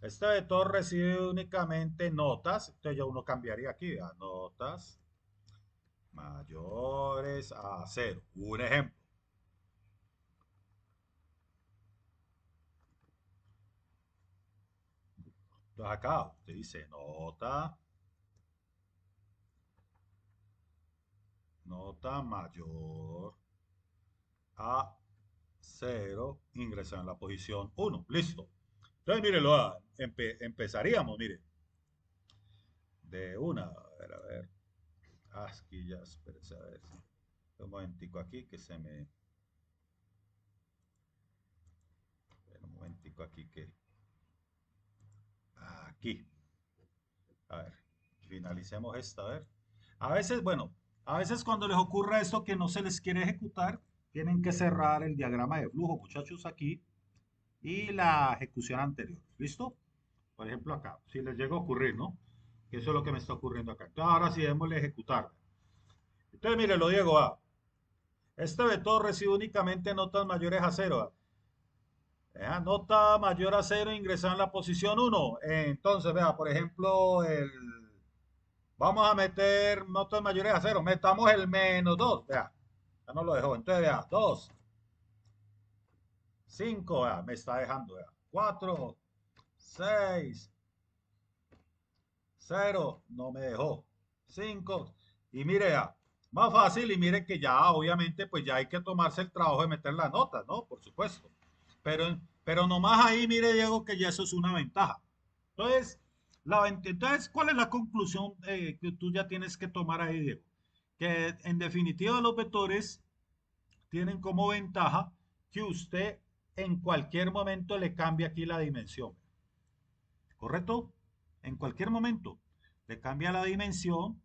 Este vector recibe únicamente notas, entonces ya uno cambiaría aquí, a notas mayores a cero. Un ejemplo. Entonces acá usted dice nota mayor a cero, ingresa en la posición uno. Listo. Entonces, mire, empezaríamos, mire, de una, a ver, aquí ya, espérese, a ver, un momentico aquí que se me, un momentico aquí que, aquí, a ver, finalicemos esta, a ver. A veces, bueno, a veces cuando les ocurra esto que no se les quiere ejecutar, tienen que cerrar el diagrama de flujo, muchachos, aquí, y la ejecución anterior. ¿Listo? Por ejemplo, acá, si les llega a ocurrir, ¿no? Que eso es lo que me está ocurriendo acá. Entonces, ahora sí, démosle ejecutar. Entonces, mire, lo Diego, este vector recibe únicamente notas mayores a cero. Nota mayor a cero ingresada en la posición uno. Entonces, vea, por ejemplo, vamos a meter notas mayores a cero. Metamos el menos 2. Vea, ya no lo dejó. Entonces, vea, 2, 5, vea, me está dejando, vea. 4, 6, cero, no me dejó. 5. Y mire ya, más fácil y miren que ya obviamente pues ya hay que tomarse el trabajo de meter las notas, ¿no? Por supuesto. Pero nomás ahí mire Diego que ya eso es una ventaja. Entonces, entonces ¿cuál es la conclusión que tú ya tienes que tomar ahí, Diego? Que en definitiva los vectores tienen como ventaja que usted en cualquier momento le cambie aquí la dimensión. ¿Correcto? En cualquier momento le cambia la dimensión,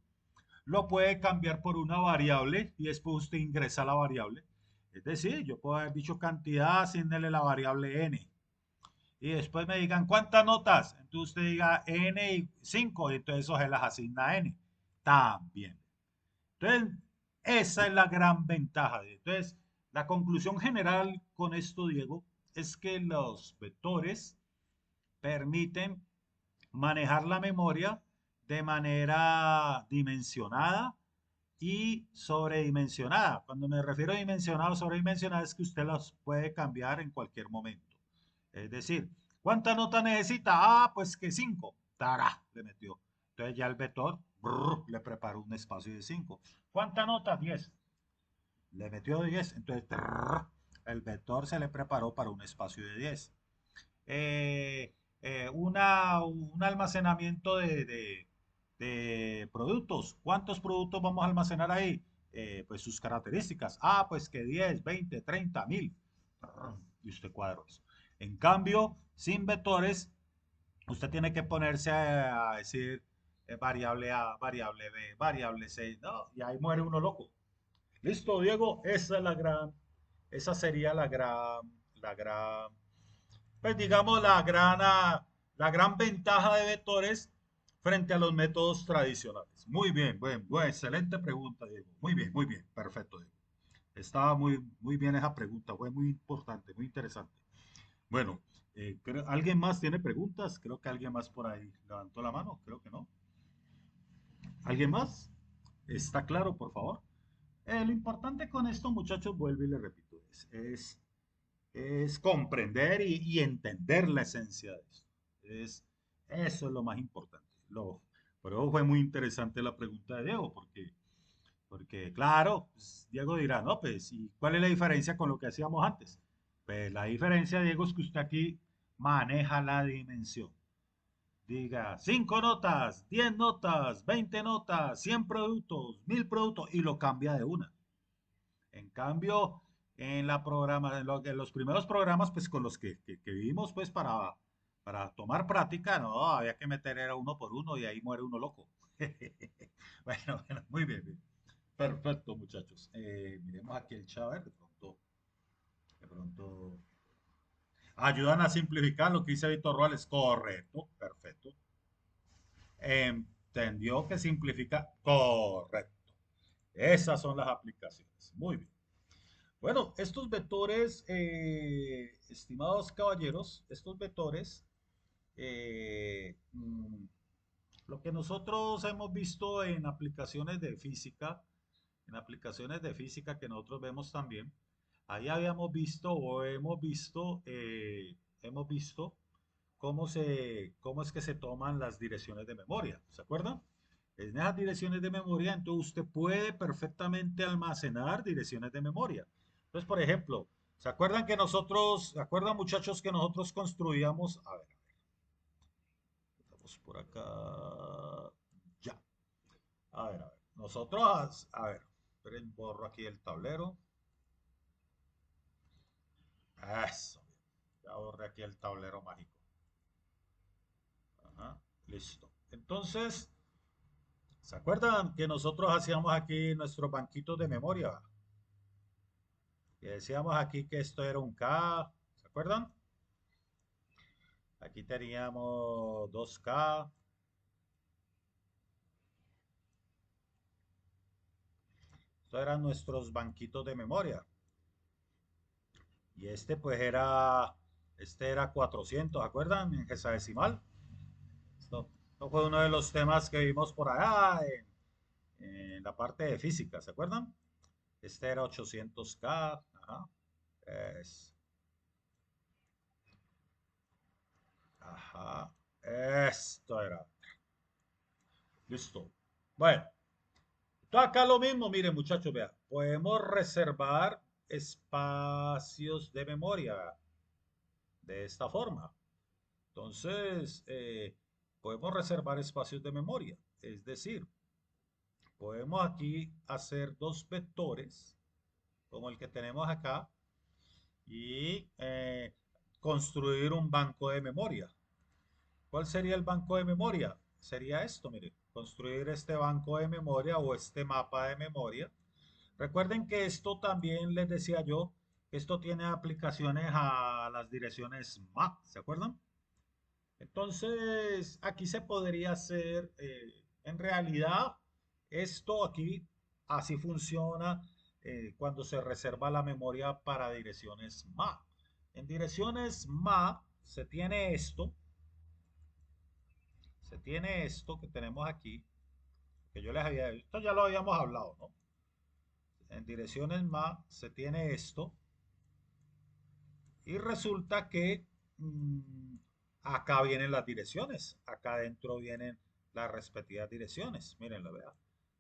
lo puede cambiar por una variable y después usted ingresa la variable. Es decir, yo puedo haber dicho cantidad, asignarle la variable n. Y después me digan, ¿cuántas notas? Entonces usted diga n y 5, y entonces eso se las asigna a n. También. Entonces, esa es la gran ventaja. Entonces, la conclusión general con esto, Diego, es que los vectores permiten manejar la memoria de manera dimensionada y sobredimensionada. Cuando me refiero a dimensionado o sobredimensionada es que usted los puede cambiar en cualquier momento. Es decir, ¿cuántas notas necesita? Ah, pues que 5. Tará, le metió. Entonces ya el vector le preparó un espacio de 5. ¿Cuántas notas? 10. Le metió 10. Entonces el vector se le preparó para un espacio de 10. Un almacenamiento de productos. ¿Cuántos productos vamos a almacenar ahí? Pues sus características. Ah, pues que 10, 20, 30, 1000. Y usted cuadra eso. En cambio, sin vectores, usted tiene que ponerse a decir variable A, variable B, variable C. No, y ahí muere uno loco. Listo, Diego, esa sería la gran, pues digamos, la gran ventaja de vectores frente a los métodos tradicionales. Muy bien, excelente pregunta, Diego. Muy bien, perfecto, Diego. Estaba muy bien esa pregunta, fue muy importante, muy interesante. Bueno, ¿alguien más tiene preguntas? Creo que alguien más por ahí levantó la mano, creo que no. ¿Alguien más? ¿Está claro, por favor? Lo importante con esto, muchachos, vuelvo y le repito, es comprender y entender la esencia de esto. Eso es lo más importante. Pero fue muy interesante la pregunta de Diego, porque claro, pues, Diego dirá, no, pues, ¿y cuál es la diferencia con lo que hacíamos antes? Pues la diferencia, Diego, es que usted aquí maneja la dimensión. Diga, 5 notas, 10 notas, 20 notas, 100 productos, 1000 productos, y lo cambia de una. En cambio, en los primeros programas, pues con los que vimos, pues para tomar práctica, no, había que meter era uno por uno y ahí muere uno loco. Bueno, muy bien, bien. Perfecto, muchachos. Miremos aquí el chat, a ver, de pronto ayudan a simplificar lo que dice Víctor Ruales. Correcto, perfecto. Entendió que simplifica. Correcto. Esas son las aplicaciones. Muy bien. Bueno, estos vectores, estimados caballeros, estos vectores eh, mm, lo que nosotros hemos visto en aplicaciones de física que nosotros vemos también, ahí habíamos visto o hemos visto cómo es que se toman las direcciones de memoria. ¿Se acuerdan? En esas direcciones de memoria, entonces usted puede perfectamente almacenar direcciones de memoria. Entonces, por ejemplo, ¿se acuerdan muchachos que nosotros construíamos? A ver, vamos por acá. Ya. A ver. Nosotros, a ver, esperen, borro aquí el tablero. Eso. Ya borré aquí el tablero mágico. Ajá, listo. Entonces, ¿se acuerdan que nosotros hacíamos aquí nuestros banquitos de memoria? Que decíamos aquí que esto era un K, ¿se acuerdan? Aquí teníamos 2K. Estos eran nuestros banquitos de memoria. Y este era 400, ¿se acuerdan? En hexadecimal. Esto fue uno de los temas que vimos por allá en la parte de física, ¿se acuerdan? Este era 800K. Ajá. Es- ajá. Esto era. Listo. Bueno, entonces acá lo mismo, miren muchachos, vean, podemos reservar espacios de memoria de esta forma. Entonces, podemos reservar espacios de memoria. Es decir, podemos aquí hacer dos vectores, como el que tenemos acá, y construir un banco de memoria. ¿Cuál sería el banco de memoria? Sería esto, mire, construir este banco de memoria o este mapa de memoria. Recuerden que esto también les decía yo, que esto tiene aplicaciones a las direcciones MAP, ¿se acuerdan? Entonces, aquí se podría hacer, en realidad, esto aquí así funciona cuando se reserva la memoria para direcciones MAP. En direcciones MAP se tiene esto que tenemos aquí, que yo les había, esto ya lo habíamos hablado, ¿no? En direcciones MAP se tiene esto y resulta que acá vienen las direcciones, acá adentro vienen las respectivas direcciones. Mírenlo, vean.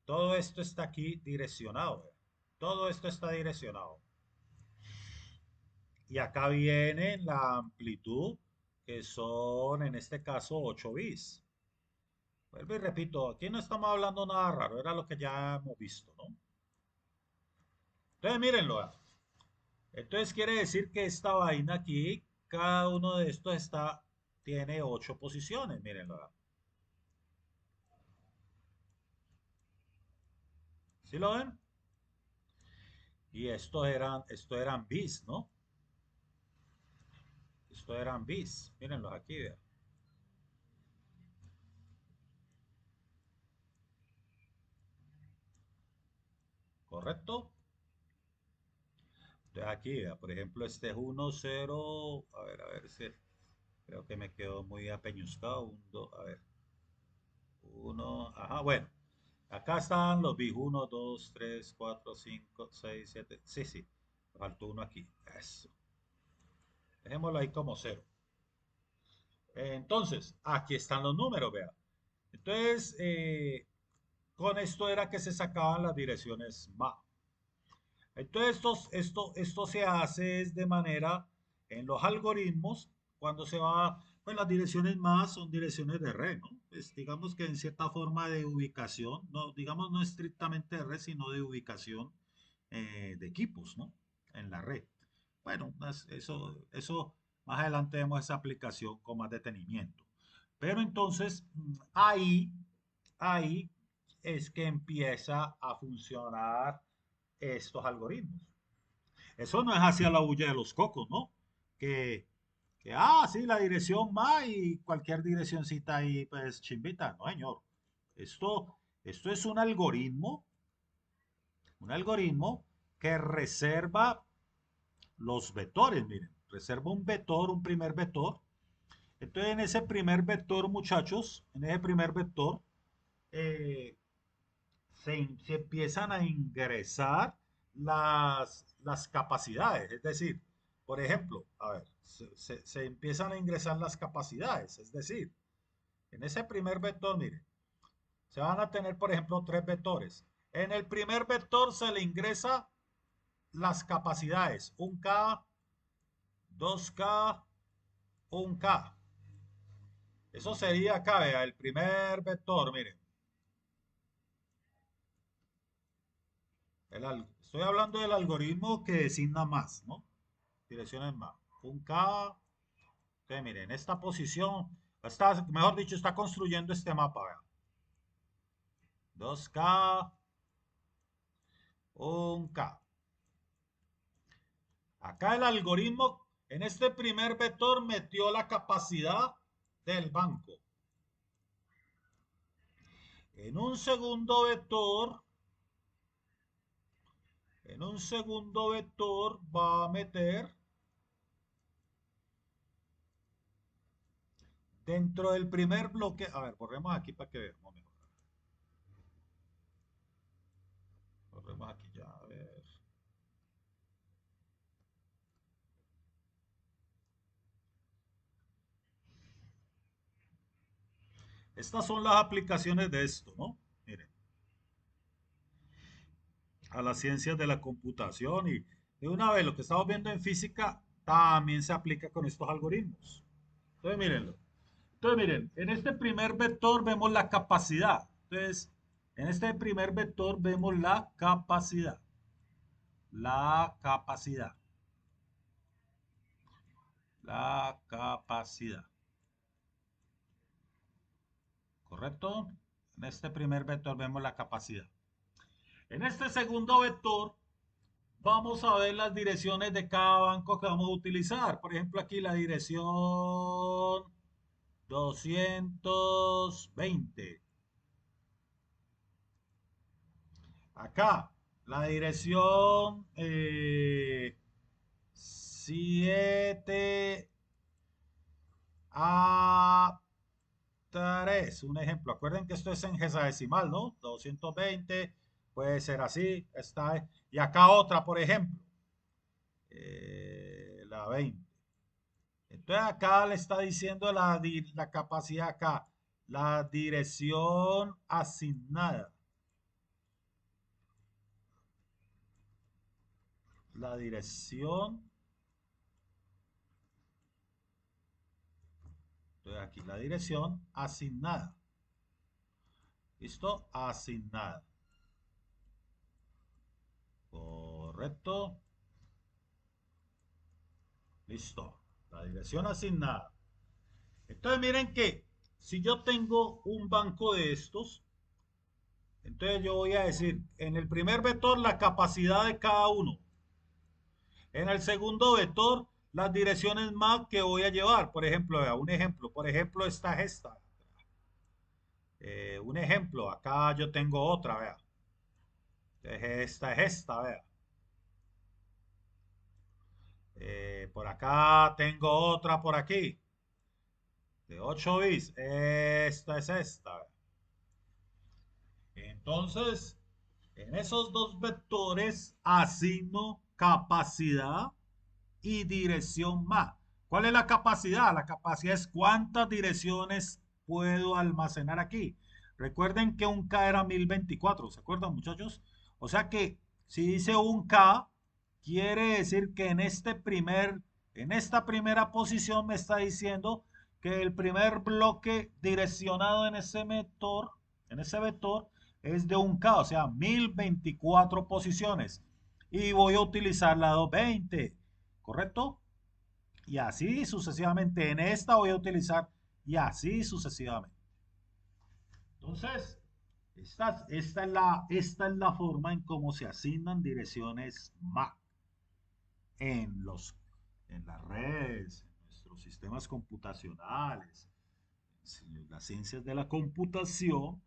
Todo esto está aquí direccionado, vean. Todo esto está direccionado. Y acá viene la amplitud, que son en este caso 8 bits. Vuelvo y repito, aquí no estamos hablando nada raro, era lo que ya hemos visto, ¿no? Entonces, mírenlo, vean. Entonces quiere decir que esta vaina aquí, cada uno de estos tiene 8 posiciones, mírenlo, vean. ¿Sí lo ven? Y esto eran bis, ¿no? Esto eran bis. Mírenlos aquí, vean. ¿Correcto? Entonces aquí, vean, por ejemplo, este es 1, 0. A ver si creo que me quedó muy apeñuscado. 1, 2, a ver. 1, ajá, bueno. Acá están los bis. 1, 2, 3, 4, 5, 6, 7. Sí, sí. Faltó uno aquí. Eso. Dejémoslo ahí como 0. Entonces, aquí están los números, vean. Entonces, con esto era que se sacaban las direcciones MA. Entonces, esto se hace es de manera, en los algoritmos, cuando se va, pues las direcciones más son direcciones de red, ¿no? Pues digamos que en cierta forma de ubicación, no, digamos no estrictamente de red, sino de ubicación de equipos, ¿no? En la red. Bueno, eso más adelante vemos esa aplicación con más detenimiento. Pero entonces, ahí es que empieza a funcionar estos algoritmos. Eso no es hacia la bulla de los cocos, ¿no? Que, sí, la dirección más y cualquier direccioncita ahí, pues chimbita. No, señor. Esto es un algoritmo que reserva los vectores, miren. Reserva un vector, un primer vector, Entonces, en ese primer vector, muchachos, en ese primer vector, eh, se empiezan a ingresar las capacidades. Es decir, por ejemplo, a ver, se empiezan a ingresar las capacidades. Es decir, en ese primer vector, mire, se van a tener, por ejemplo, tres vectores. En el primer vector se le ingresa las capacidades, un K, 2K, un K. Eso sería acá, vea, el primer vector, miren. Estoy hablando del algoritmo que designa más, ¿no? Direcciones más. Un K. Entonces, miren, en esta posición, está, mejor dicho, está construyendo este mapa, vea. 2K, un K. Acá el algoritmo, en este primer vector, metió la capacidad del banco. En un segundo vector, va a meter dentro del primer bloque. A ver, borremos aquí para que veamos mejor. Borremos aquí ya, a ver. Estas son las aplicaciones de esto, ¿no? Miren, a las ciencias de la computación y de una vez lo que estamos viendo en física también se aplica con estos algoritmos. Entonces, mírenlo. Entonces, miren, en este primer vector vemos la capacidad. Entonces, en este primer vector vemos la capacidad. La capacidad. La capacidad. ¿Correcto? En este primer vector vemos la capacidad. En este segundo vector vamos a ver las direcciones de cada banco que vamos a utilizar. Por ejemplo, aquí la dirección 220. Acá, la dirección 7 a 3. Un ejemplo. Acuerden que esto es en hexadecimal, ¿no? 220 puede ser así. Está, y acá otra, por ejemplo. La 20. Entonces acá le está diciendo la capacidad acá. La dirección asignada. La dirección. Entonces aquí la dirección asignada. ¿Listo? Asignada. Correcto. Listo. La dirección asignada. Entonces miren que si yo tengo un banco de estos, entonces yo voy a decir en el primer vector la capacidad de cada uno. En el segundo vector las direcciones más que voy a llevar. Por ejemplo, vea, un ejemplo. Por ejemplo, esta es esta. Un ejemplo. Acá yo tengo otra, vea. Esta es esta, vea. Por acá tengo otra por aquí. De 8 bits. Esta es esta. Entonces, en esos dos vectores asigno capacidad y dirección más. ¿Cuál es la capacidad? La capacidad es cuántas direcciones puedo almacenar aquí. Recuerden que un K era 1024, ¿se acuerdan, muchachos? O sea que si dice un K, quiere decir que en esta primera posición me está diciendo que el primer bloque direccionado en ese vector, es de un K, o sea, 1024 posiciones. Y voy a utilizar la 220, ¿correcto? Y así sucesivamente. En esta voy a utilizar y así sucesivamente. Entonces, esta es la forma en cómo se asignan direcciones MAC en, en las redes, en nuestros sistemas computacionales, en las ciencias de la computación,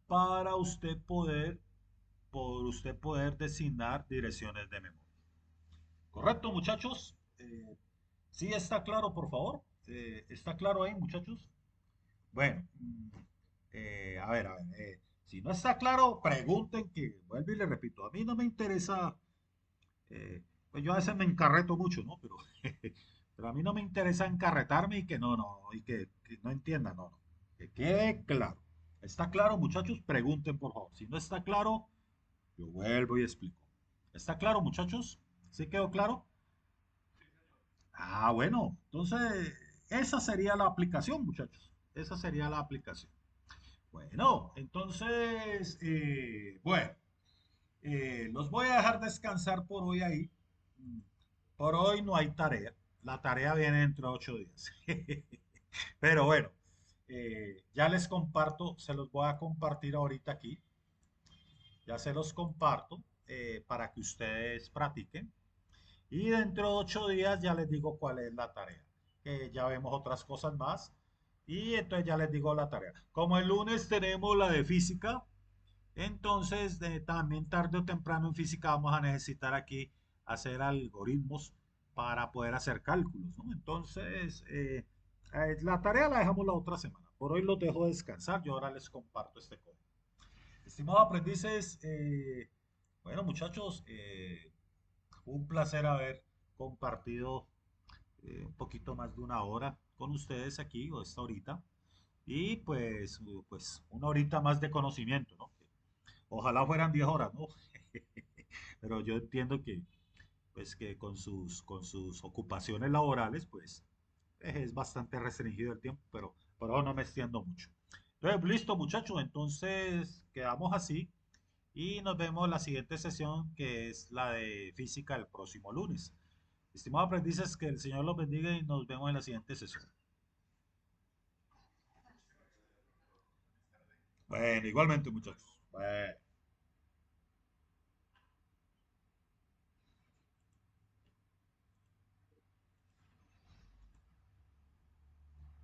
para usted poder designar direcciones de memoria. ¿Correcto, muchachos? ¿Sí está claro, por favor? ¿Está claro ahí, muchachos? Bueno, a ver, si no está claro, pregunten que, vuelvo y le repito, a mí no me interesa, pues yo a veces me encarreto mucho, ¿no? Pero a mí no me interesa encarretarme y que que no entiendan, no, no. Que quede claro. ¿Está claro, muchachos? Pregunten, por favor. Si no está claro, yo vuelvo y explico. ¿Está claro, muchachos? ¿Sí quedó claro? Ah, bueno, entonces esa sería la aplicación, muchachos. Esa sería la aplicación. Bueno, entonces, bueno, los voy a dejar descansar por hoy ahí. Mm, Por hoy no hay tarea. La tarea viene dentro de 8 días. Pero bueno, ya les comparto, se los voy a compartir ahorita aquí. Ya se los comparto para que ustedes practiquen. Y dentro de 8 días ya les digo cuál es la tarea. Que ya vemos otras cosas más. Y entonces ya les digo la tarea. Como el lunes tenemos la de física, entonces también tarde o temprano en física vamos a necesitar aquí hacer algoritmos para poder hacer cálculos, ¿no? Entonces, la tarea la dejamos la otra semana. Por hoy los dejo descansar. Yo ahora les comparto este código. Estimados aprendices, bueno muchachos, un placer haber compartido un poquito más de una hora con ustedes aquí o esta horita y pues una horita más de conocimiento, ¿no? Ojalá fueran 10 horas, ¿no? Pero yo entiendo que con sus ocupaciones laborales pues es bastante restringido el tiempo, pero por ahora no me extiendo mucho. Entonces, listo muchachos, entonces quedamos así. Y nos vemos en la siguiente sesión, que es la de física el próximo lunes. Estimados aprendices, que el Señor los bendiga y nos vemos en la siguiente sesión. Bueno, igualmente, muchachos. Bueno.